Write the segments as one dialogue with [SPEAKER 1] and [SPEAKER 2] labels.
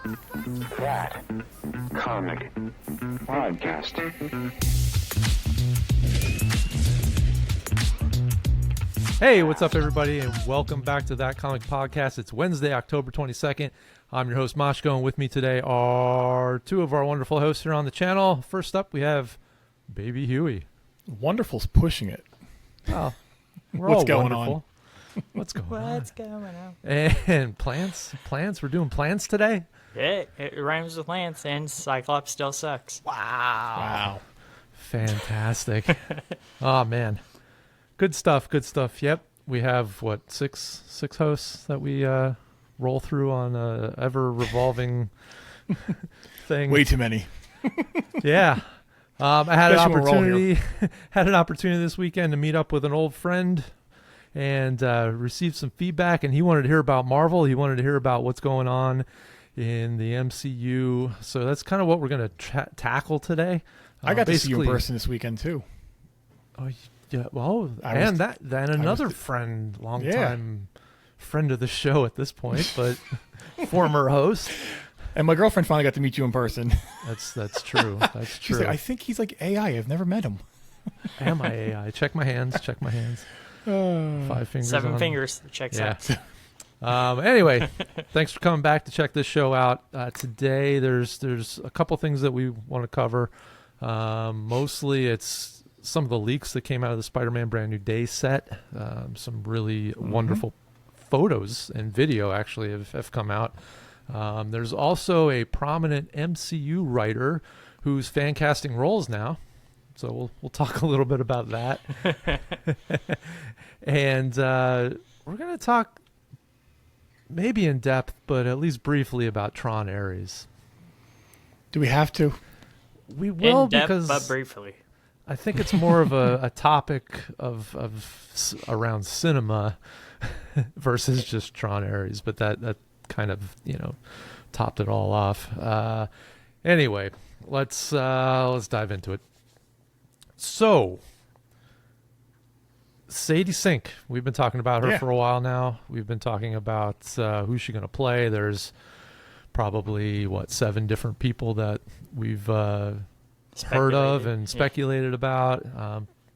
[SPEAKER 1] That comic podcast.
[SPEAKER 2] Hey, what's up, everybody, and welcome back to That Comic Podcast. It's Wednesday, October 22nd. I'm your host, Moshko, and with me today are two of our wonderful hosts here on the channel. First up, we have Baby Huey.
[SPEAKER 3] Wonderful's pushing it.
[SPEAKER 2] Oh, we're
[SPEAKER 3] What's
[SPEAKER 2] all
[SPEAKER 3] going
[SPEAKER 2] wonderful.
[SPEAKER 3] on?
[SPEAKER 2] What's going on?
[SPEAKER 4] What's going on?
[SPEAKER 2] And plants. We're doing plants today.
[SPEAKER 4] It rhymes with Lance, and Cyclops still sucks.
[SPEAKER 3] Wow.
[SPEAKER 2] Fantastic. Oh, man. Good stuff. Yep. We have, six hosts that we roll through on a ever-revolving thing.
[SPEAKER 3] Way too many.
[SPEAKER 2] Yeah. I had an
[SPEAKER 3] Especially when we're all
[SPEAKER 2] opportunity this weekend to meet up with an old friend and receive some feedback, and he wanted to hear about Marvel. He wanted to hear about what's going on in the MCU. So that's kind of what we're going to tackle today.
[SPEAKER 3] I got to see you in person this weekend, too.
[SPEAKER 2] Oh, yeah. Well, another friend, longtime friend of the show at this point, but former host.
[SPEAKER 3] And my girlfriend finally got to meet you in person.
[SPEAKER 2] That's true. That's
[SPEAKER 3] She's
[SPEAKER 2] true.
[SPEAKER 3] like, I think he's like AI. I've never met him.
[SPEAKER 2] Am I AI? Check my hands. 5 fingers.
[SPEAKER 4] 7 fingers. Checks out.
[SPEAKER 2] Anyway, thanks for coming back to check this show out. Today, there's a couple things that we want to cover. Mostly, it's some of the leaks that came out of the Spider-Man Brand New Day set. Some really wonderful photos and video actually have come out. There's also a prominent MCU writer who's fan casting roles now. So we'll talk a little bit about that. And we're going to talk maybe in depth, but at least briefly about Tron Ares.
[SPEAKER 3] Do we have to?
[SPEAKER 2] We will,
[SPEAKER 4] in depth,
[SPEAKER 2] because
[SPEAKER 4] but briefly.
[SPEAKER 2] I think it's more of a topic of around cinema versus just Tron Ares, but that kind of, topped it all off. Anyway, let's dive into it. So, Sadie Sink, we've been talking about her for a while now. We've been talking about who's she going to play. There's probably 7 different people that we've heard of and speculated about.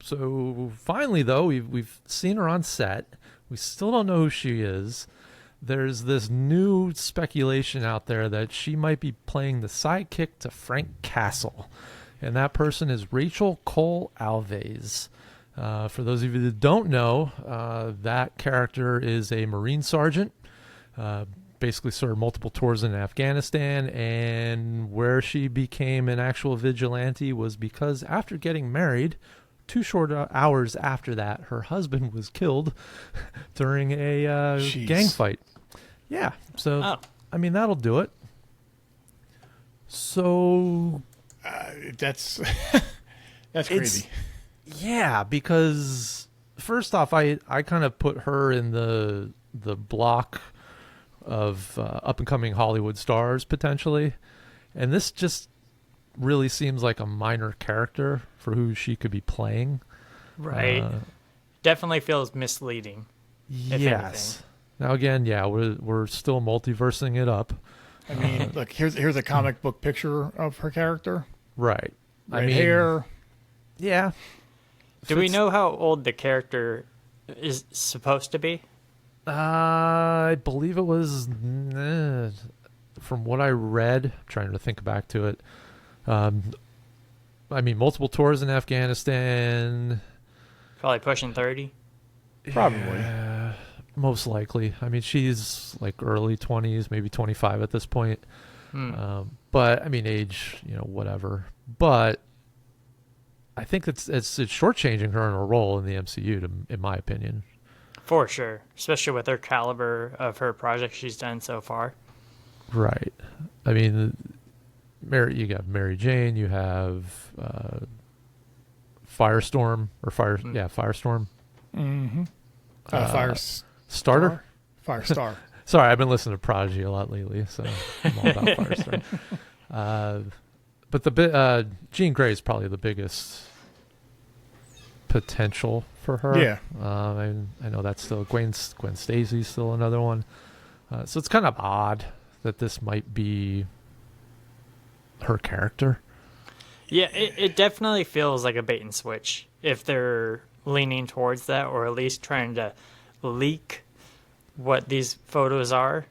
[SPEAKER 2] So finally, though, we've seen her on set. We still don't know who she is. There's this new speculation out there that she might be playing the sidekick to Frank Castle, and that person is Rachel Cole Alves. For those of you that don't know, that character is a Marine sergeant, basically served multiple tours in Afghanistan, and where she became an actual vigilante was because after getting married, 2 short hours after that, her husband was killed during a gang fight. Yeah, so, I mean, that'll do it. So...
[SPEAKER 3] that's crazy.
[SPEAKER 2] Yeah, because first off, I kind of put her in the block of up-and-coming Hollywood stars, potentially. And this just really seems like a minor character for who she could be playing.
[SPEAKER 4] Right. Definitely feels misleading.
[SPEAKER 2] Yes. Now, again, we're still multiversing it up.
[SPEAKER 3] I mean, look, here's a comic book picture of her character.
[SPEAKER 2] Right.
[SPEAKER 3] Red hair.
[SPEAKER 2] Yeah.
[SPEAKER 4] Do we know how old the character is supposed to be?
[SPEAKER 2] I believe it was, from what I read, I'm trying to think back to it. I mean, multiple tours in Afghanistan.
[SPEAKER 4] Probably pushing 30.
[SPEAKER 3] Probably.
[SPEAKER 2] Most likely. I mean, she's like early 20s, maybe 25 at this point. But, I mean, age, whatever. But I think it's shortchanging her in her role in the MCU, in my opinion.
[SPEAKER 4] For sure. Especially with her caliber of her projects she's done so far.
[SPEAKER 2] Right. I mean, you got Mary Jane, you have Firestorm.
[SPEAKER 3] Mm-hmm.
[SPEAKER 2] Starter?
[SPEAKER 3] Firestar.
[SPEAKER 2] Sorry, I've been listening to Prodigy a lot lately, so I'm all about Firestar. But Jean Grey is probably the biggest potential for her.
[SPEAKER 3] Yeah.
[SPEAKER 2] I know that's still Gwen Stacy's still another one. So it's kind of odd that this might be her character.
[SPEAKER 4] Yeah, it definitely feels like a bait and switch if they're leaning towards that, or at least trying to leak what these photos are.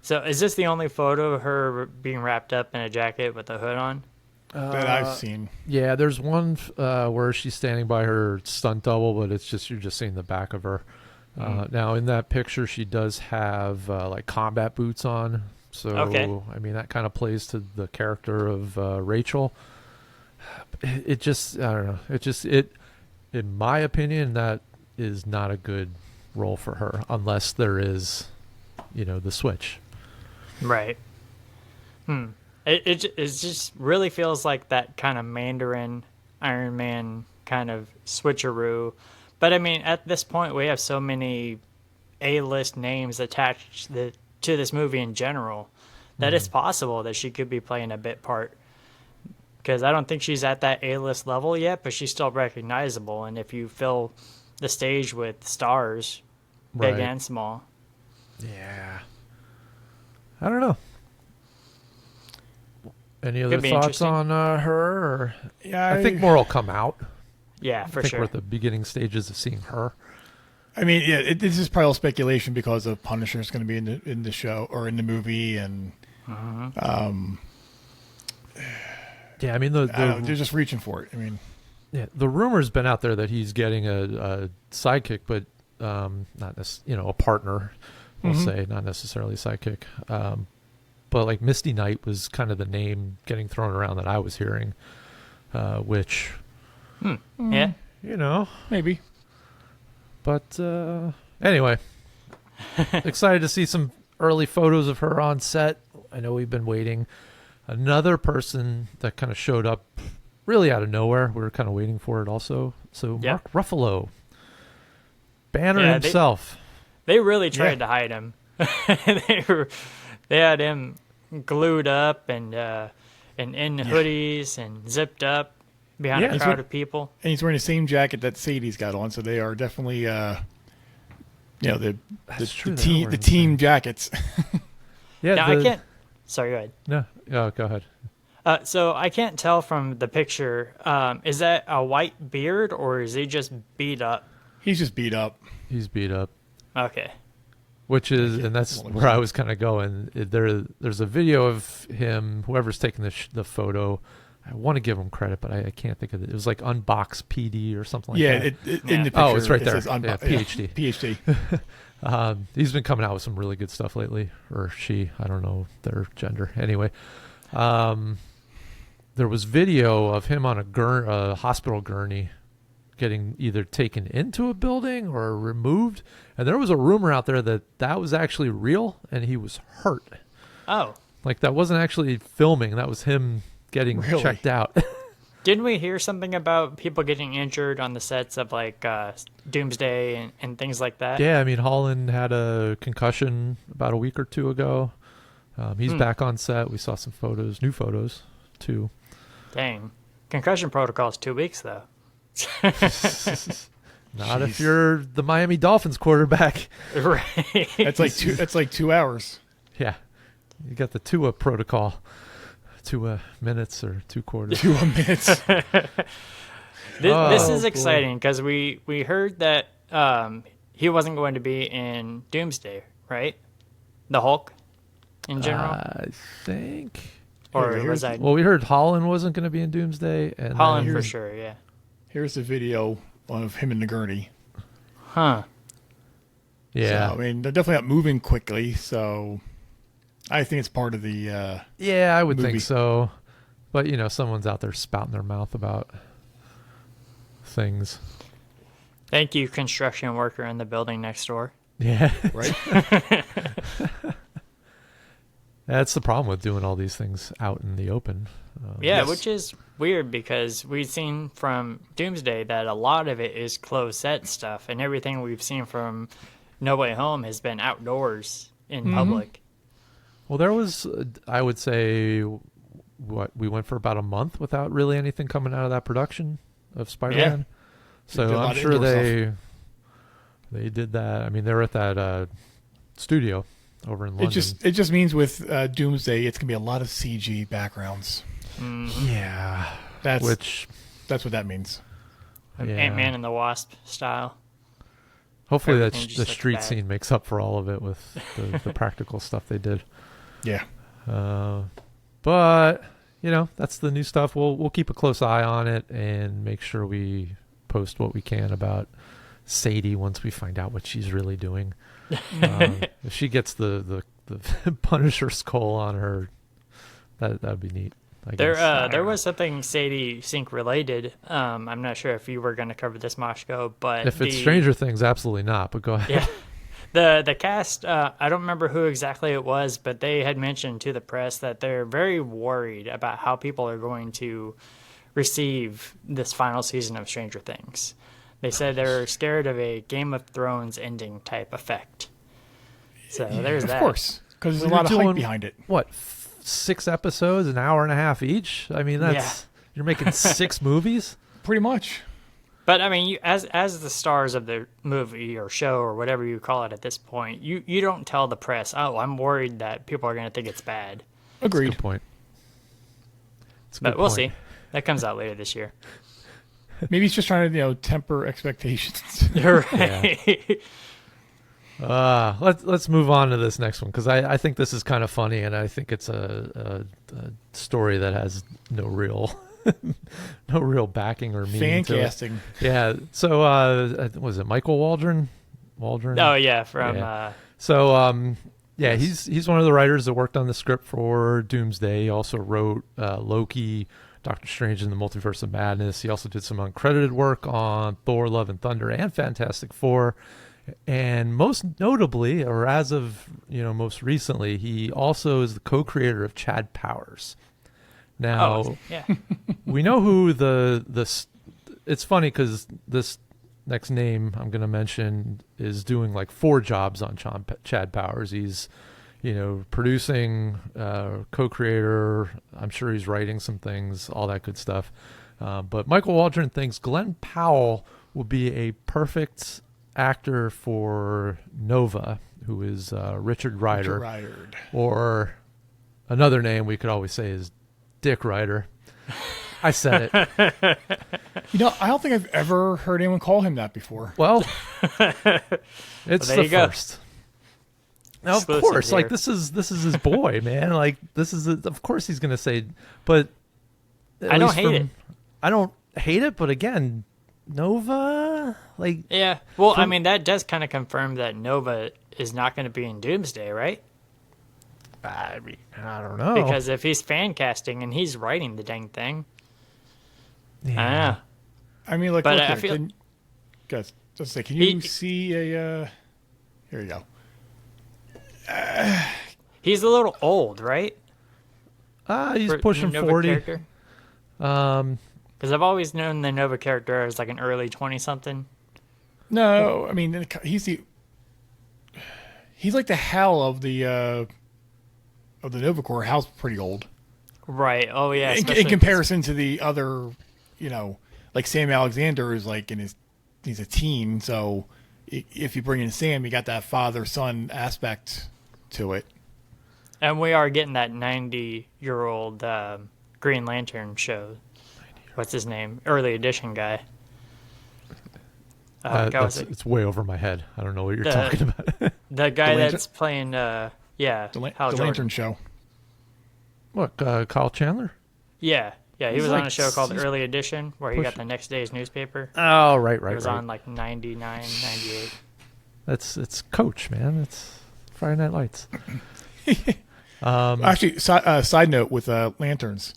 [SPEAKER 4] So is this the only photo of her being wrapped up in a jacket with a hood on?
[SPEAKER 3] That I've seen.
[SPEAKER 2] Yeah, there's one where she's standing by her stunt double, but you're just seeing the back of her. Now in that picture, she does have like combat boots on. So
[SPEAKER 4] okay.
[SPEAKER 2] I mean, that kind of plays to the character of Rachel. It just, I don't know. In my opinion, that is not a good role for her unless there is, the switch.
[SPEAKER 4] Right. It just really feels like that kind of Mandarin Iron Man kind of switcheroo. But I mean, at this point, we have so many A-list names attached to this movie in general that it's possible that she could be playing a bit part. Because I don't think she's at that A-list level yet, but she's still recognizable. And if you fill the stage with stars, big and small.
[SPEAKER 2] Yeah. I don't know. Any other
[SPEAKER 4] Could be
[SPEAKER 2] thoughts on her? Or... Yeah, I think more will come out.
[SPEAKER 4] Yeah, for sure.
[SPEAKER 2] I think we're at the beginning stages of seeing her.
[SPEAKER 3] I mean, yeah, this is probably all speculation because of Punisher's going to be in the show or in the movie, and
[SPEAKER 2] yeah, I mean,
[SPEAKER 3] they're just reaching for it. I mean,
[SPEAKER 2] yeah, the rumor's been out there that he's getting a sidekick, but not a partner. We'll say not necessarily sidekick. But like Misty Knight was kind of the name getting thrown around that I was hearing, which,
[SPEAKER 4] yeah,
[SPEAKER 3] maybe.
[SPEAKER 2] But anyway, excited to see some early photos of her on set. I know we've been waiting. Another person that kind of showed up really out of nowhere. We were kind of waiting for it also. So Mark Ruffalo, Banner himself.
[SPEAKER 4] They really tried to hide him. They had him glued up and in hoodies and zipped up behind a crowd of people.
[SPEAKER 3] And he's wearing the same jacket that Sadie's got on, so they are definitely the team jackets.
[SPEAKER 2] Yeah.
[SPEAKER 4] Now, I can't. Sorry, go ahead.
[SPEAKER 2] No, go ahead.
[SPEAKER 4] So I can't tell from the picture. Is that a white beard or is he just beat up?
[SPEAKER 3] He's just beat up.
[SPEAKER 2] He's beat up.
[SPEAKER 4] Okay.
[SPEAKER 2] And that's where I was kind of going. There's a video of him, whoever's taking the photo. I want to give him credit, but I can't think of it. It was like Unbox PD or something like that.
[SPEAKER 3] In the picture.
[SPEAKER 2] Oh, it's right there.
[SPEAKER 3] PhD.
[SPEAKER 2] PhD. He's been coming out with some really good stuff lately. Or she. I don't know their gender. Anyway. There was video of him on a hospital gurney getting either taken into a building or removed. And there was a rumor out there that was actually real and he was hurt. Oh. Like that wasn't actually filming. That was him getting checked out.
[SPEAKER 4] Didn't we hear something about people getting injured on the sets of like Doomsday and things like that?
[SPEAKER 2] Yeah, I mean, Holland had a concussion about a week or two ago. He's back on set. We saw some new photos too.
[SPEAKER 4] Dang. Concussion protocol is 2 weeks though.
[SPEAKER 2] Not if you're the Miami Dolphins quarterback.
[SPEAKER 4] Right.
[SPEAKER 3] That's like 2 hours.
[SPEAKER 2] Yeah. You got the Tua protocol. 2 minutes or 2 quarters.
[SPEAKER 3] 2 minutes.
[SPEAKER 4] This is exciting because we heard that he wasn't going to be in Doomsday, right? The Hulk in general?
[SPEAKER 2] I think.
[SPEAKER 4] Or was that...
[SPEAKER 2] Well, we heard Holland wasn't going to be in Doomsday. And
[SPEAKER 4] Holland for sure, yeah.
[SPEAKER 3] Here's the video of him in the gurney.
[SPEAKER 4] Huh.
[SPEAKER 2] Yeah.
[SPEAKER 3] So, I mean, they're definitely not moving quickly, so I think it's part of the
[SPEAKER 2] yeah, I would
[SPEAKER 3] movie.
[SPEAKER 2] think so. But, someone's out there spouting their mouth about things.
[SPEAKER 4] Thank you, construction worker in the building next door.
[SPEAKER 2] Yeah.
[SPEAKER 3] Right?
[SPEAKER 2] That's the problem with doing all these things out in the open.
[SPEAKER 4] Yeah, which is weird because we've seen from Doomsday that a lot of it is closed set stuff, and everything we've seen from No Way Home has been outdoors in public.
[SPEAKER 2] Well, there was, I would say, we went for about a month without really anything coming out of that production of Spider-Man. Yeah. So I'm sure they did that. I mean, they were at that studio over in London.
[SPEAKER 3] It just means with Doomsday, it's gonna be a lot of CG backgrounds.
[SPEAKER 2] Yeah,
[SPEAKER 3] That's what that means.
[SPEAKER 2] Yeah.
[SPEAKER 4] Ant-Man and the Wasp style.
[SPEAKER 2] Hopefully the
[SPEAKER 4] Everything just
[SPEAKER 2] street
[SPEAKER 4] looks bad.
[SPEAKER 2] scene makes up for all of it with the practical stuff they did.
[SPEAKER 3] Yeah.
[SPEAKER 2] But that's the new stuff. We'll keep a close eye on it and make sure we post what we can about Sadie once we find out what she's really doing. If she gets the Punisher skull on her, that'd be neat. I guess.
[SPEAKER 4] There was something Sadie Sink related. I'm not sure if you were going to cover this, Moshko, but
[SPEAKER 2] if it's Stranger Things, absolutely not. But go ahead.
[SPEAKER 4] Yeah, the cast. I don't remember who exactly it was, but they had mentioned to the press that they're very worried about how people are going to receive this final season of Stranger Things. They said they're scared of a Game of Thrones ending type effect. So there's that.
[SPEAKER 3] Of course, because there's a lot of hype behind it.
[SPEAKER 2] What? 6 episodes, an hour and a half each. I mean, you're making 6 movies.
[SPEAKER 3] Pretty much.
[SPEAKER 4] But I mean, as the stars of the movie or show or whatever you call it at this point, you don't tell the press, "Oh, I'm worried that people are going to think it's bad."
[SPEAKER 3] Agreed.
[SPEAKER 2] Good point.
[SPEAKER 4] But we'll see. That comes out later this year.
[SPEAKER 3] Maybe he's just trying to temper expectations.
[SPEAKER 4] Right.
[SPEAKER 2] Let's move on to this next one because I think this is kind of funny and I think it's a story that has no real backing or meaning
[SPEAKER 3] Fan
[SPEAKER 2] to
[SPEAKER 3] casting.
[SPEAKER 2] it. Yeah. So was it Michael Waldron?
[SPEAKER 4] Oh yeah, from
[SPEAKER 2] he's one of the writers that worked on the script for Doomsday. He also wrote Loki, Doctor Strange and the Multiverse of Madness. He also did some uncredited work on Thor: Love and Thunder and Fantastic Four. And most notably, or as of most recently, he also is the co-creator of Chad Powers. Now, we know who it's funny because this next name I'm going to mention is doing like 4 jobs on Chad Powers. He's, producing, co-creator. I'm sure he's writing some things, all that good stuff. But Michael Waldron thinks Glenn Powell will be a perfect actor for Nova, who is Richard Rider. Or another name we could always say is Dick Rider. I said it.
[SPEAKER 3] I don't think I've ever heard anyone call him that before.
[SPEAKER 2] Well, it's the first. Now, of course,
[SPEAKER 4] here.
[SPEAKER 2] like this is his boy, man. Like of course he's gonna say, but
[SPEAKER 4] I don't hate it.
[SPEAKER 2] I don't hate it, but again, Nova, like
[SPEAKER 4] Well, I mean that does kind of confirm that Nova is not going to be in Doomsday, right?
[SPEAKER 2] I mean, I don't know.
[SPEAKER 4] Because if he's fan casting and he's writing the dang thing, I don't know.
[SPEAKER 3] I mean, like,
[SPEAKER 4] But
[SPEAKER 3] look
[SPEAKER 4] I
[SPEAKER 3] here,
[SPEAKER 4] feel-
[SPEAKER 3] guys, just say, can you see a? Here you go.
[SPEAKER 4] He's a little old, right?
[SPEAKER 2] He's
[SPEAKER 4] For
[SPEAKER 2] pushing
[SPEAKER 4] Nova
[SPEAKER 2] 40.
[SPEAKER 4] Character? Because I've always known the Nova character as like an early 20-something.
[SPEAKER 3] No, I mean he's like the Hal of the Nova Corps. Hal's pretty old,
[SPEAKER 4] Right. Oh yeah.
[SPEAKER 3] in comparison to the other, like Sam Alexander is like he's a teen. So if you bring in Sam, you got that father-son aspect to it.
[SPEAKER 4] And we are getting that 90-year-old Green Lantern show. What's his name? Early edition guy.
[SPEAKER 2] It's way over my head. I don't know what you're talking about.
[SPEAKER 4] The guy that's playing,
[SPEAKER 3] The
[SPEAKER 4] Hal
[SPEAKER 3] Lantern
[SPEAKER 4] Jordan.
[SPEAKER 3] Show.
[SPEAKER 2] What, Kyle Chandler?
[SPEAKER 4] Yeah. He
[SPEAKER 3] He's
[SPEAKER 4] was on
[SPEAKER 3] like-
[SPEAKER 4] a show called
[SPEAKER 3] he's
[SPEAKER 4] Early Edition where he got the next day's newspaper.
[SPEAKER 2] Oh, right.
[SPEAKER 4] It was on like 99, 98.
[SPEAKER 2] It's Coach, man. It's Friday Night Lights.
[SPEAKER 3] Actually, side note with lanterns.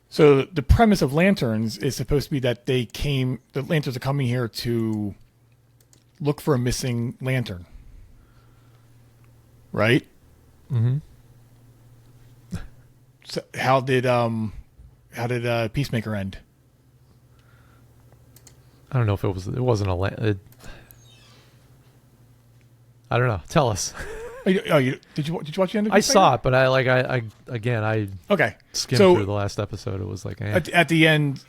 [SPEAKER 3] So the premise of lanterns is supposed to be that the lanterns are coming here to look for a missing lantern. Right?
[SPEAKER 2] Mm-hmm.
[SPEAKER 3] So how did Peacemaker end?
[SPEAKER 2] I don't know if it wasn't a I don't know. Tell us.
[SPEAKER 3] Did you watch the end of
[SPEAKER 2] I
[SPEAKER 3] Peacemaker?
[SPEAKER 2] saw it, but I
[SPEAKER 3] Okay.
[SPEAKER 2] skimmed
[SPEAKER 3] So
[SPEAKER 2] through the last episode. It was like,
[SPEAKER 3] at the end,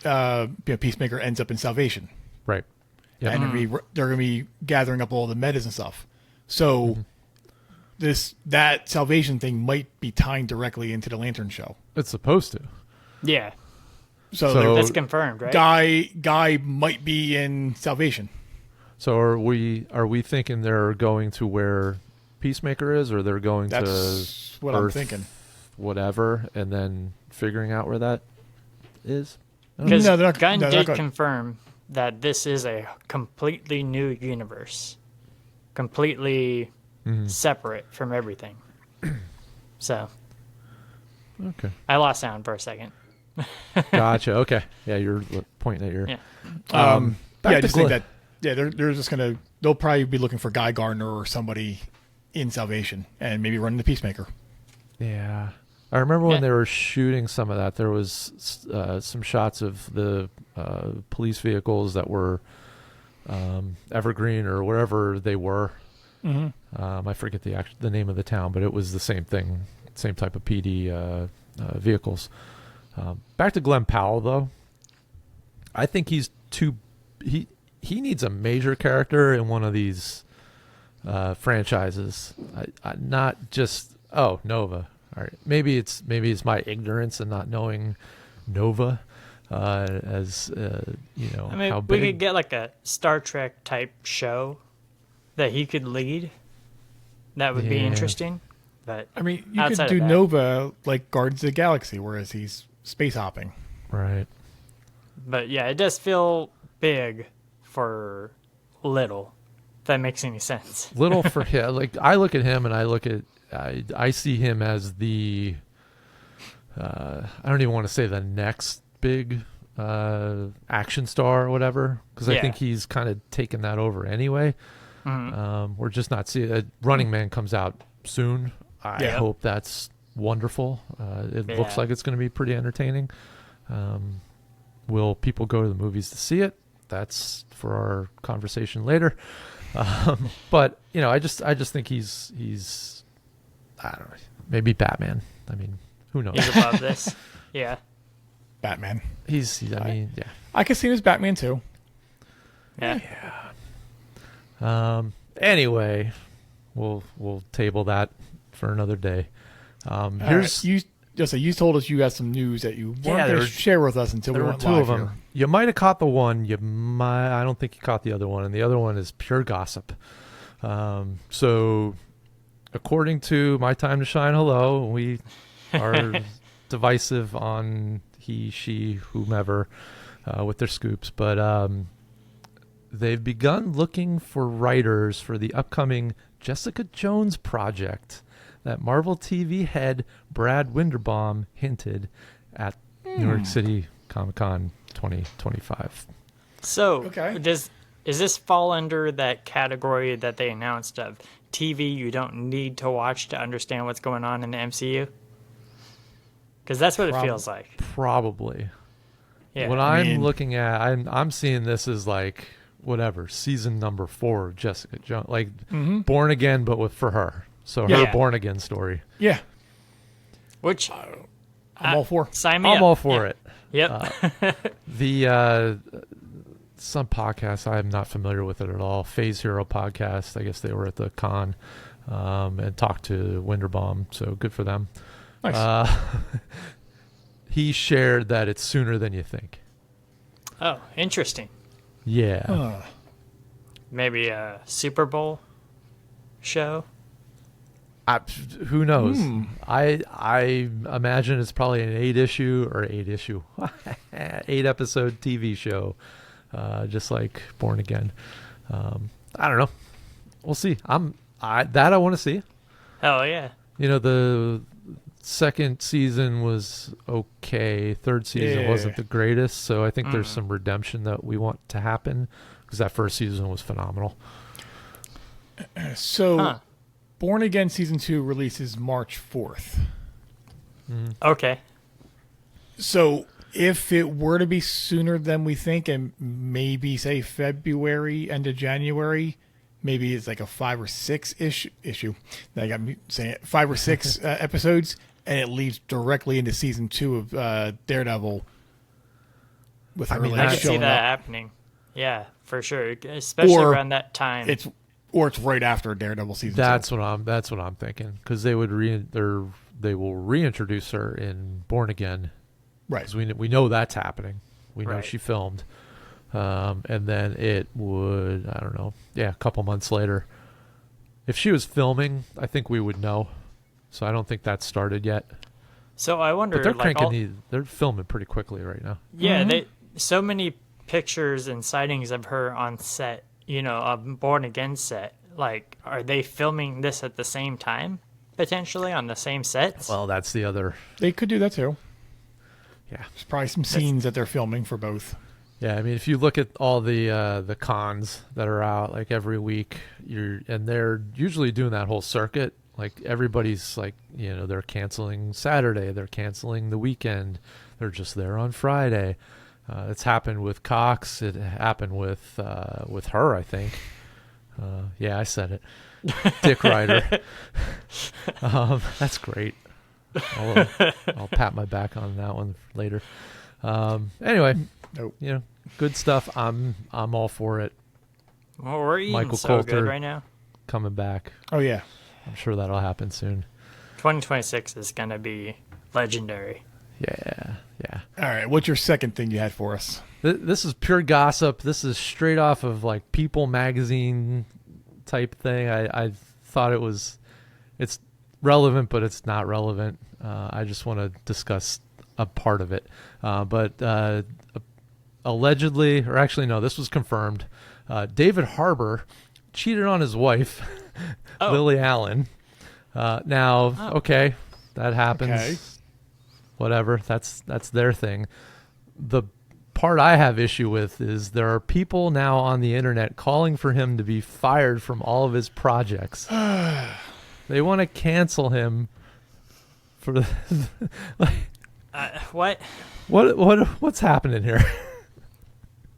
[SPEAKER 3] Peacemaker ends up in Salvation.
[SPEAKER 2] right. Yeah.
[SPEAKER 3] And they're gonna be gathering up all the metas and stuff. So that Salvation thing might be tying directly into the Lantern show.
[SPEAKER 2] It's supposed to.
[SPEAKER 4] Yeah.
[SPEAKER 3] So
[SPEAKER 4] That's confirmed, right?
[SPEAKER 3] Guy might be in Salvation.
[SPEAKER 2] So are we thinking they're going to where Peacemaker is, or they're going
[SPEAKER 3] That's
[SPEAKER 2] to
[SPEAKER 3] what I'm thinking.
[SPEAKER 2] Whatever, and then figuring out where that is?
[SPEAKER 4] Because
[SPEAKER 3] No, they're not-
[SPEAKER 4] Gunn
[SPEAKER 3] no, they're
[SPEAKER 4] did
[SPEAKER 3] not-
[SPEAKER 4] confirm that this is a completely new universe, completely separate from everything. So
[SPEAKER 2] Okay.
[SPEAKER 4] I lost sound for a second.
[SPEAKER 2] Gotcha. Okay. Yeah, you're pointing at your...
[SPEAKER 4] Yeah.
[SPEAKER 2] Back
[SPEAKER 3] I
[SPEAKER 2] to
[SPEAKER 3] just think
[SPEAKER 2] Glenn.
[SPEAKER 3] that they're just they'll probably be looking for Guy Gardner or somebody in Salvation and maybe running the Peacemaker.
[SPEAKER 2] Yeah. I remember when
[SPEAKER 4] Yeah.
[SPEAKER 2] they were shooting some of that, there was some shots of the police vehicles that were Evergreen or wherever they were. I forget the name of the town, but it was the same thing, same type of PD vehicles. Back to Glenn Powell, though. I think he's he needs a major character in one of these franchises. Not just Nova. All right, maybe it's my ignorance and not knowing Nova as
[SPEAKER 4] I mean,
[SPEAKER 2] how
[SPEAKER 4] we
[SPEAKER 2] big.
[SPEAKER 4] could get like a Star Trek type show that he could lead. That would be
[SPEAKER 2] Yeah.
[SPEAKER 4] interesting. But
[SPEAKER 3] I mean, you
[SPEAKER 4] outside
[SPEAKER 3] could
[SPEAKER 4] of
[SPEAKER 3] do
[SPEAKER 4] that-
[SPEAKER 3] Nova like Guardians of the Galaxy, whereas he's space hopping.
[SPEAKER 2] Right.
[SPEAKER 4] But yeah, it does feel big for little. If that makes any sense.
[SPEAKER 2] Little for him. Like I look at him and I see him as the I don't even want to say the next big action star or whatever, because I
[SPEAKER 4] Yeah.
[SPEAKER 2] think he's kind of taken that over anyway. We're just not seeing Running Man comes out soon. I
[SPEAKER 3] Yeah.
[SPEAKER 2] hope that's wonderful. It looks
[SPEAKER 4] Yeah.
[SPEAKER 2] like it's going to be pretty entertaining. Will people go to the movies to see it? That's for our conversation later. But I just think he's I don't know, maybe Batman. I mean, who knows?
[SPEAKER 4] He's above this. Yeah.
[SPEAKER 3] Batman.
[SPEAKER 2] I mean, yeah.
[SPEAKER 3] I could see him as Batman too.
[SPEAKER 4] Yeah.
[SPEAKER 2] Anyway, we'll table that for another day. Here's
[SPEAKER 3] you told us you had some news that you weren't going
[SPEAKER 2] there-
[SPEAKER 3] to share with us until we
[SPEAKER 2] there were
[SPEAKER 3] went
[SPEAKER 2] two
[SPEAKER 3] live
[SPEAKER 2] of them.
[SPEAKER 3] here.
[SPEAKER 2] You might have caught the one. I don't think you caught the other one, and the other one is pure gossip. So, according to My Time to Shine, hello, we are divisive on he, she, whomever with their scoops, but they've begun looking for writers for the upcoming Jessica Jones project that Marvel TV head Brad Winderbaum hinted at New York City Comic-Con 2025.
[SPEAKER 4] So,
[SPEAKER 3] Okay.
[SPEAKER 4] is this fall under that category that they announced of TV you don't need to watch to understand what's going on in the MCU? Because that's what it feels like.
[SPEAKER 2] Probably.
[SPEAKER 4] Yeah.
[SPEAKER 2] What
[SPEAKER 3] I
[SPEAKER 2] I'm
[SPEAKER 3] mean-
[SPEAKER 2] looking at, I'm seeing this as like whatever season number 4 of Jessica Jones, like Born Again, but for her. So her
[SPEAKER 4] Yeah.
[SPEAKER 2] Born Again story.
[SPEAKER 3] Yeah,
[SPEAKER 4] Which
[SPEAKER 3] I'm all for.
[SPEAKER 4] sign me
[SPEAKER 2] I'm
[SPEAKER 4] up.
[SPEAKER 2] all for it.
[SPEAKER 4] Yep.
[SPEAKER 2] The some podcast I'm not familiar with it at all. Phase Hero podcast. I guess they were at the con and talked to Winderbaum. So good for them.
[SPEAKER 3] Nice.
[SPEAKER 2] He shared that it's sooner than you think.
[SPEAKER 4] Oh, interesting.
[SPEAKER 2] Yeah.
[SPEAKER 4] Maybe a Super Bowl show.
[SPEAKER 2] Who knows? I imagine it's probably an 8 episode TV show, just like Born Again. I don't know. We'll see. I want to see.
[SPEAKER 4] Hell yeah.
[SPEAKER 2] The second season was okay. Third season
[SPEAKER 3] Yeah.
[SPEAKER 2] wasn't the greatest, so I think there's some redemption that we want to happen because that first season was phenomenal.
[SPEAKER 3] So,
[SPEAKER 4] Huh.
[SPEAKER 3] Born Again season 2 releases March 4th.
[SPEAKER 4] Okay.
[SPEAKER 3] So, if it were to be sooner than we think, and maybe say February, end of January, maybe it's like a 5 or 6 issue. That got me saying it, 5 or 6 episodes, and it leads directly into season 2 of Daredevil. With her
[SPEAKER 2] mean,
[SPEAKER 3] like
[SPEAKER 4] I can see
[SPEAKER 3] showing
[SPEAKER 4] that
[SPEAKER 3] up.
[SPEAKER 4] happening. Yeah, for sure. Especially
[SPEAKER 3] Or
[SPEAKER 4] around that time.
[SPEAKER 3] Or it's right after Daredevil season.
[SPEAKER 2] That's what I'm thinking, because they will reintroduce her in Born Again,
[SPEAKER 3] right?
[SPEAKER 2] Because we know that's happening. We know
[SPEAKER 4] Right.
[SPEAKER 2] she filmed, and then it would, I don't know, a couple months later. If she was filming, I think we would know. So I don't think that's started yet.
[SPEAKER 4] So I wonder,
[SPEAKER 2] But they're
[SPEAKER 4] like,
[SPEAKER 2] they're filming pretty quickly right now.
[SPEAKER 4] yeah, they so many pictures and sightings of her on set, of Born Again set. Like, are they filming this at the same time, potentially on the same sets?
[SPEAKER 2] Well, that's the other.
[SPEAKER 3] They could do that too.
[SPEAKER 2] Yeah.
[SPEAKER 3] There's probably some scenes that they're filming for both.
[SPEAKER 2] Yeah, I mean, if you look at all the cons that are out like every week, and they're usually doing that whole circuit. Like everybody's like, they're canceling Saturday, they're canceling the weekend, they're just there on Friday. It's happened with Cox. It happened with her, I think. Yeah, I said it. Dick Ryder. That's great. I'll pat my back on that one later. Anyway,
[SPEAKER 3] Nope.
[SPEAKER 2] Good stuff. I'm all for it.
[SPEAKER 4] Well, we're eating
[SPEAKER 2] Michael
[SPEAKER 4] so
[SPEAKER 2] Coulter.
[SPEAKER 4] good right now.
[SPEAKER 2] Coming back.
[SPEAKER 3] Oh yeah.
[SPEAKER 2] I'm sure that'll happen soon.
[SPEAKER 4] 2026 is gonna be legendary.
[SPEAKER 2] Yeah.
[SPEAKER 3] All right. What's your second thing you had for us?
[SPEAKER 2] This is pure gossip. This is straight off of like People magazine type thing. I thought it's relevant, but it's not relevant. I just want to discuss a part of it. But allegedly, or actually no, this was confirmed. David Harbour cheated on his wife, Lily Allen. Okay, that happens.
[SPEAKER 3] Okay.
[SPEAKER 2] Whatever, that's their thing. The part I have issue with is there are people now on the internet calling for him to be fired from all of his projects. They want to cancel him for the
[SPEAKER 4] What?
[SPEAKER 2] What's happening here?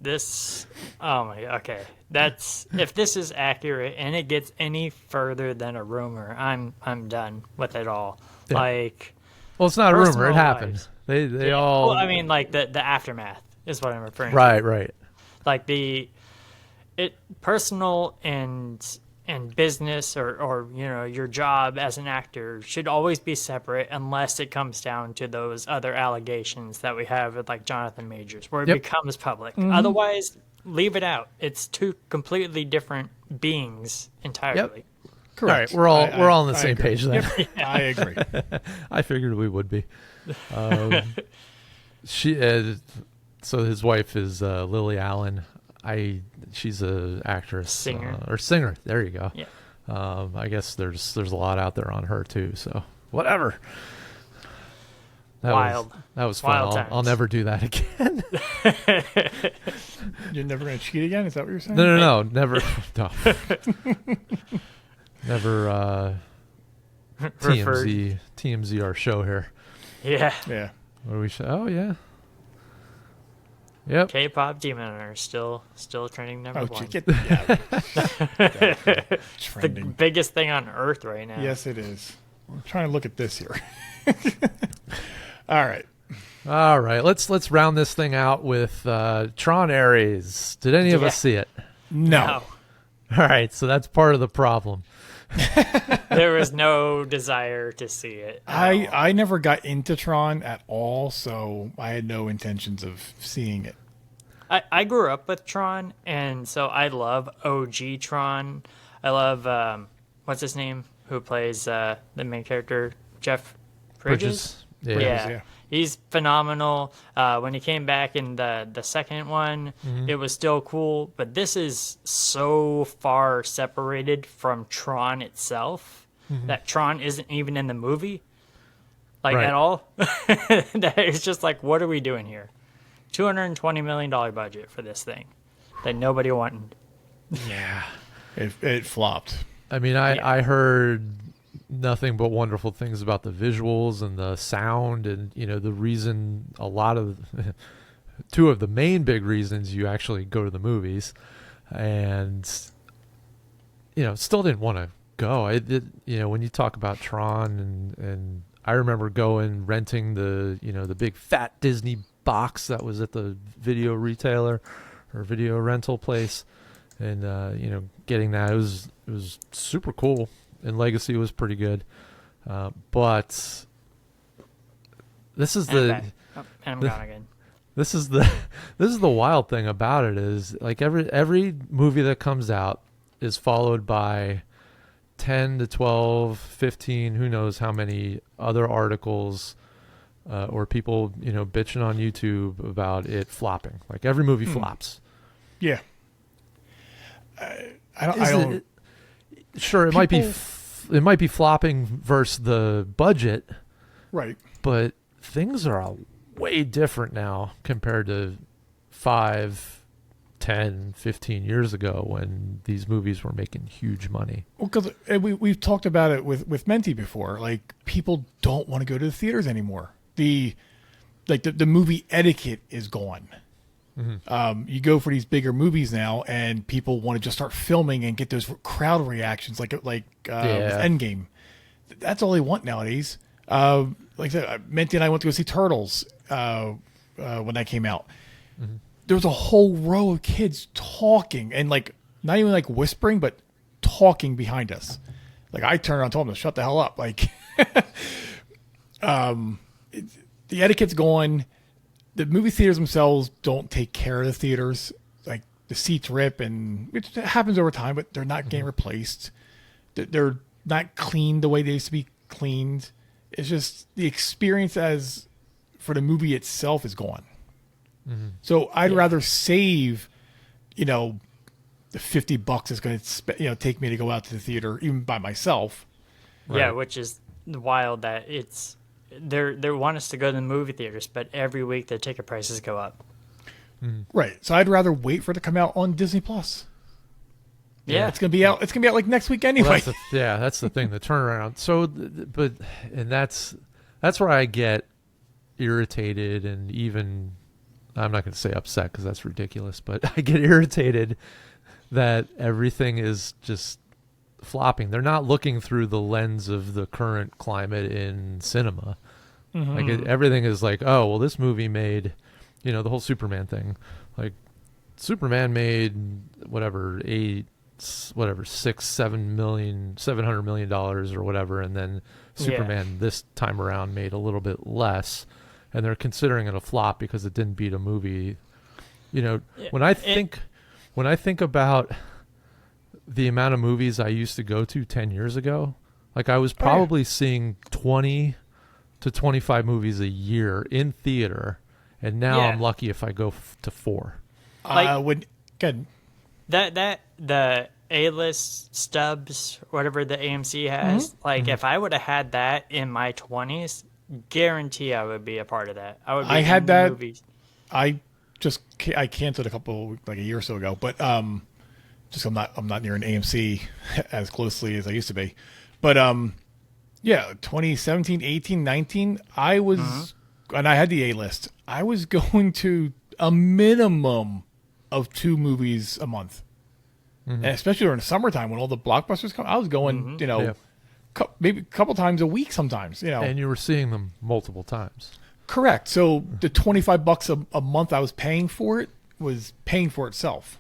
[SPEAKER 4] This, okay. That's, if this is accurate and it gets any further than a rumor, I'm done with it all.
[SPEAKER 2] Yeah.
[SPEAKER 4] Like,
[SPEAKER 2] Well, it's not a rumor. It
[SPEAKER 4] personal
[SPEAKER 2] happened.
[SPEAKER 4] lives.
[SPEAKER 2] They
[SPEAKER 4] yeah,
[SPEAKER 2] all.
[SPEAKER 4] well, I mean, like the aftermath is what I'm referring to.
[SPEAKER 2] Right.
[SPEAKER 4] Like personal and business or your job as an actor should always be separate unless it comes down to those other allegations that we have with like Jonathan Majors, where it becomes public. Otherwise, leave it out. It's two completely different beings entirely.
[SPEAKER 3] Correct.
[SPEAKER 2] All right, we're all on the same
[SPEAKER 3] agree.
[SPEAKER 2] page then.
[SPEAKER 3] I agree.
[SPEAKER 2] I figured we would be. So his wife is Lily Allen. She's a actress, singer. There you go.
[SPEAKER 4] Yeah.
[SPEAKER 2] I guess there's a lot out there on her too. So whatever. That was fun.
[SPEAKER 4] Wild
[SPEAKER 2] I'll
[SPEAKER 4] times.
[SPEAKER 2] never do that again.
[SPEAKER 3] You're never going to cheat again? Is that what you're saying?
[SPEAKER 2] No, never. No. Never. TMZ, our show here.
[SPEAKER 4] Yeah.
[SPEAKER 3] Yeah.
[SPEAKER 2] What do we say? Oh yeah. Yep.
[SPEAKER 4] K-pop Demon Hunter still trending number one.
[SPEAKER 3] The
[SPEAKER 4] The biggest thing on earth right now.
[SPEAKER 3] Yes, it is. I'm trying to look at this here. All right.
[SPEAKER 2] Let's round this thing out with Tron Ares. Did any of us see it?
[SPEAKER 3] No.
[SPEAKER 2] All right, so that's part of the problem.
[SPEAKER 4] There was no desire to see it.
[SPEAKER 3] I never got into Tron at all, so I had no intentions of seeing it.
[SPEAKER 4] I grew up with Tron, and so I love OG Tron. I love, what's his name, who plays the main character, Jeff Bridges?
[SPEAKER 2] Yeah.
[SPEAKER 4] He's phenomenal. When he came back in the second one, it was still cool, but this is so far separated from Tron itself that Tron isn't even in the movie, at all. That it's just like, what are we doing here? $220 million budget for this thing that nobody wanted.
[SPEAKER 2] Yeah.
[SPEAKER 3] It flopped.
[SPEAKER 2] I mean, I heard nothing but wonderful things about the visuals and the sound, and the reason two of the main big reasons you actually go to the movies, and still didn't want to go. When you talk about Tron, and I remember renting the big fat Disney box that was at the video retailer or video rental place, and getting that, it was super cool, and Legacy was pretty good, but this is
[SPEAKER 4] I'm gone again.
[SPEAKER 2] This is the wild thing about it is, like, every movie that comes out is followed by 10 to 12, 15, who knows how many other articles or people, bitching on YouTube about it flopping. Like, every movie flops.
[SPEAKER 3] Yeah. I don't.
[SPEAKER 2] Sure, it might be flopping versus the budget,
[SPEAKER 3] Right.
[SPEAKER 2] but things are way different now compared to 5, 10, 15 years ago when these movies were making huge money.
[SPEAKER 3] Well, because we've talked about it with Menti before. Like, people don't want to go to the theaters anymore. The movie etiquette is gone. Mm-hmm. You go for these bigger movies now, and people want to just start filming and get those crowd reactions, like with Endgame. That's all they want nowadays. Like I said, Menti and I went to go see Turtles when that came out. Mm-hmm. There was a whole row of kids talking, and like not even like whispering, but talking behind us. Like, I turned around and told them to shut the hell up. Like, the etiquette's gone. The movie theaters themselves don't take care of the theaters. Like, the seats rip, and it happens over time, but they're not getting replaced. They're not cleaned the way they used to be cleaned. It's just the experience as for the movie itself is gone. Mm-hmm. So I'd rather save, the $50 it's going to take me to go out to the theater, even by myself.
[SPEAKER 4] Right. Yeah, which is wild that it's they want us to go to the movie theaters, but every week the ticket prices go up.
[SPEAKER 3] Mm-hmm. Right. So I'd rather wait for it to come out on Disney Plus.
[SPEAKER 4] Yeah,
[SPEAKER 3] it's gonna be out. It's gonna be out like next week anyway.
[SPEAKER 2] Well, that's the thing. The turnaround. So, and that's where I get irritated, and even I'm not going to say upset because that's ridiculous, but I get irritated that everything is just flopping. They're not looking through the lens of the current climate in cinema. Mm-hmm. Like, everything is like, oh, well, this movie made, the whole Superman thing. Like, Superman made $700 million or whatever, and then Superman this time around made a little bit less, and they're considering it a flop because it didn't beat a movie. When I think about the amount of movies I used to go to 10 years ago, like, I was probably seeing 20 to 25 movies a year in theater, and now I'm lucky if I go to 4.
[SPEAKER 3] Good.
[SPEAKER 4] That the A-list stubs, whatever the AMC has, if I would have had that in my 20s, guarantee I would be a part of that. I had that. Movies.
[SPEAKER 3] I canceled a year or so ago, but just I'm not near an AMC as closely as I used to be. But 2017, 18, 19, I was, and I had the A-list. I was going to a minimum of 2 movies a month. Mm-hmm. And especially during the summertime when all the blockbusters come, I was going, maybe a couple times a week sometimes,
[SPEAKER 2] And you were seeing them multiple times.
[SPEAKER 3] Correct. So the $25 a month I was paying for it was paying for itself.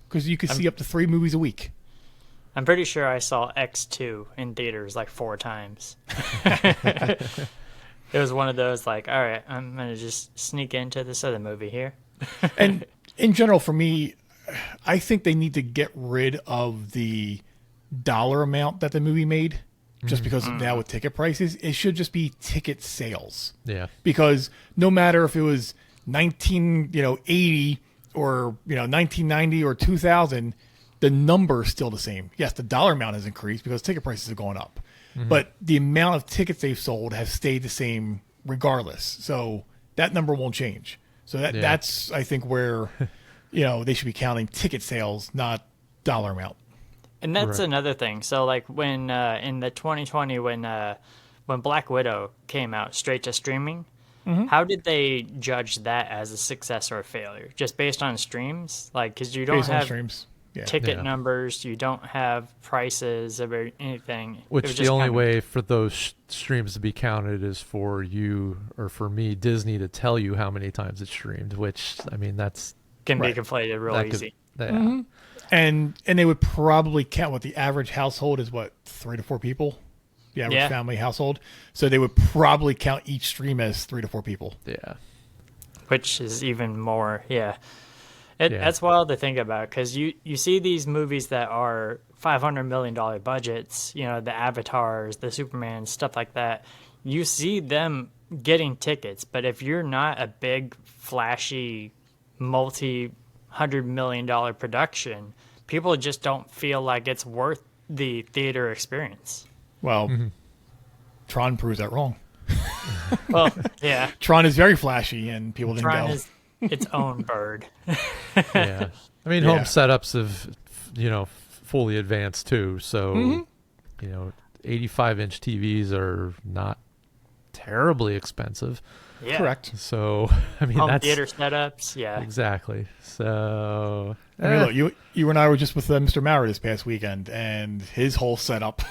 [SPEAKER 3] Because you could see up to 3 movies a week.
[SPEAKER 4] I'm pretty sure I saw X2 in theaters 4 times. It was one of those all right, I'm going to just sneak into this other movie here.
[SPEAKER 3] And in general, for me, I think they need to get rid of the dollar amount that the movie made, just because now with ticket prices, it should just be ticket sales.
[SPEAKER 2] Yeah.
[SPEAKER 3] Because no matter if it was 1980 or 1990 or 2000, the number is still the same. Yes, the dollar amount has increased because ticket prices are going up, but the amount of tickets they've sold has stayed the same regardless. So that number won't change. So that's, I think, where they should be counting ticket sales, not dollar amount.
[SPEAKER 4] And that's another thing. So when in the 2020 when Black Widow came out straight to streaming, how did they judge that as a success or a failure? Just based on streams? Because you don't have ticket numbers, you don't have prices or anything.
[SPEAKER 2] Which the only way for those streams to be counted is for you, or for me, Disney, to tell you how many times it's streamed, which, I mean, that's...
[SPEAKER 4] can be conflated real easy.
[SPEAKER 2] Yeah.
[SPEAKER 3] And they would probably count what the average household is, 3 to 4 people, the average family household. So they would probably count each stream as 3 to 4 people.
[SPEAKER 2] Yeah.
[SPEAKER 4] Which is even more, That's wild to think about, because you see these movies that are $500 million budgets, the Avatars, the Superman, stuff like that. You see them getting tickets, but if you're not a big, flashy, multi-$100 million production, people just don't feel like it's worth the theater experience.
[SPEAKER 3] Well, Tron proves that wrong.
[SPEAKER 4] Well, yeah.
[SPEAKER 3] Tron is very flashy, and people didn't
[SPEAKER 4] Tron
[SPEAKER 3] go.
[SPEAKER 4] is its own bird.
[SPEAKER 2] Yeah. I mean, home setups have, fully advanced too. So, 85-inch TVs are not terribly expensive.
[SPEAKER 4] Yeah.
[SPEAKER 3] Correct.
[SPEAKER 2] So, I mean,
[SPEAKER 4] Home theater setups,
[SPEAKER 2] exactly. So,
[SPEAKER 3] I mean, look, you and I were just with Mr. Maurer this past weekend, and his whole setup.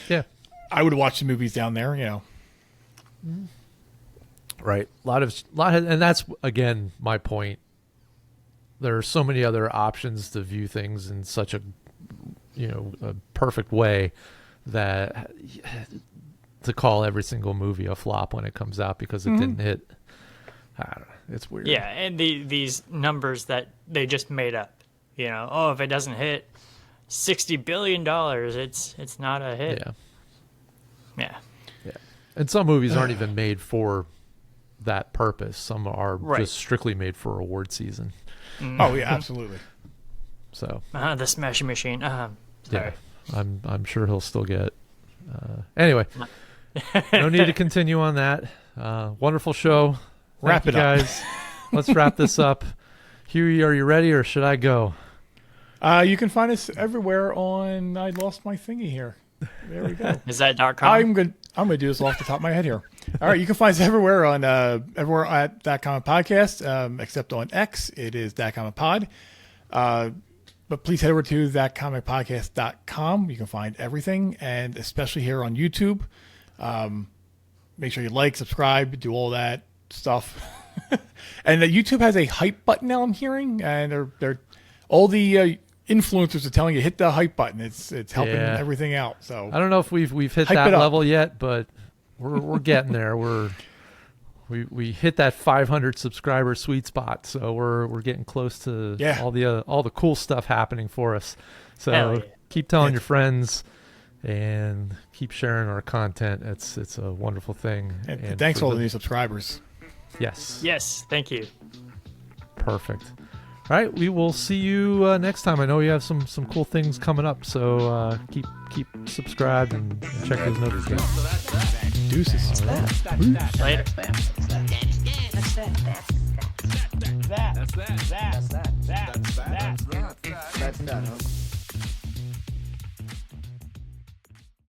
[SPEAKER 2] yeah.
[SPEAKER 3] I would watch the movies down there,
[SPEAKER 2] Right. A lot of, and that's again my point. There are so many other options to view things in such a perfect way that to call every single movie a flop when it comes out because it didn't hit. I don't know. It's weird.
[SPEAKER 4] Yeah, and these numbers that they just made up. If it doesn't hit $60 billion, it's not a hit.
[SPEAKER 2] Yeah.
[SPEAKER 4] Yeah.
[SPEAKER 2] Yeah. And some movies aren't even made for that purpose. Some are just strictly made for award season.
[SPEAKER 3] Oh yeah, absolutely.
[SPEAKER 2] So
[SPEAKER 4] The Smashing Machine. Sorry.
[SPEAKER 2] yeah, I'm sure he'll still get. Anyway, no need to continue on that. Wonderful show.
[SPEAKER 3] Wrap
[SPEAKER 2] Thank
[SPEAKER 3] it
[SPEAKER 2] you
[SPEAKER 3] up.
[SPEAKER 2] guys. Let's wrap this up. Huey, are you ready, or should I go?
[SPEAKER 3] You can find us everywhere on. I lost my thingy here. There we go.
[SPEAKER 4] Is that .com?
[SPEAKER 3] I'm gonna do this off the top of my head here. All right, you can find us everywhere on everywhere at That Comic Podcast, except on X. It is That Comic Pod. But please head over to thatcomicpodcast.com. You can find everything, and especially here on YouTube. Make sure you like, subscribe, do all that stuff. And YouTube has a hype button now, I'm hearing, and they're all the influencers are telling you hit the hype button. It's helping everything out. So
[SPEAKER 2] I don't know if we've hit
[SPEAKER 3] Hype
[SPEAKER 2] that
[SPEAKER 3] it up.
[SPEAKER 2] level yet, but we're getting there. We hit that 500 subscriber sweet spot, so we're getting close to all the cool stuff happening for us. So keep telling your friends and keep sharing our content. It's a wonderful thing.
[SPEAKER 3] and thanks for all the new subscribers.
[SPEAKER 2] Yes,
[SPEAKER 4] thank you.
[SPEAKER 2] perfect. All right, we will see you next time. I know you have some cool things coming up, so keep subscribed and check those notifications.
[SPEAKER 3] Deuces.
[SPEAKER 4] Later.
[SPEAKER 5] That's that.